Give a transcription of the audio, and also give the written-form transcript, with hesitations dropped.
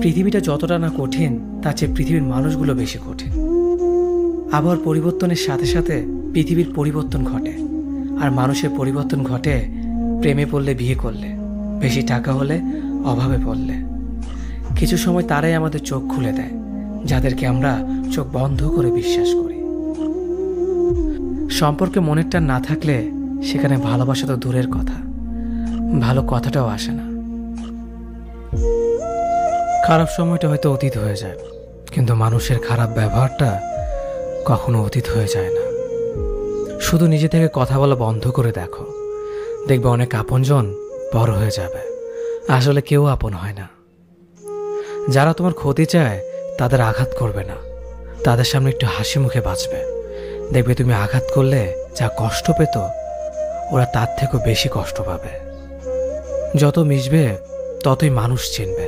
পৃথিবীটা যতটা না কঠিন তার চেয়ে পৃথিবীর মানুষগুলো বেশি কঠিন। আবহাওয়ার পরিবর্তনের সাথে সাথে পৃথিবীর পরিবর্তন ঘটে, আর মানুষের পরিবর্তন ঘটে প্রেমে পড়লে, বিয়ে করলে, বেশি টাকা হলে, অভাবে পড়লে। কিছু সময় তারাই আমাদের চোখ খুলে দেয়, যাদেরকে আমরা চোখ বন্ধ করে বিশ্বাস করি। সম্পর্কে মনের টান না থাকলে সেখানে ভালোবাসা তো দূরের কথা, ভালো কথাটাও আসে না। খারাপ সময়টা হয়তো অতীত হয়ে যায়, কিন্তু মানুষের খারাপ ব্যবহারটা কখনো অতীত হয়ে যায় না। শুধু নিজে থেকে কথা বলা বন্ধ করে দেখো, দেখবে অনেক আপনজন বড় হয়ে যাবে। আসলে কেউ আপন হয় না। যারা তোমার ক্ষতি চায় তাদের আঘাত করবে না, তাদের সামনে একটু হাসি মুখে বাঁচবে। দেখবে তুমি আঘাত করলে যা কষ্ট পেত, ওরা তার থেকেও বেশি কষ্ট পাবে। যত মিশবে ততই মানুষ চিনবে।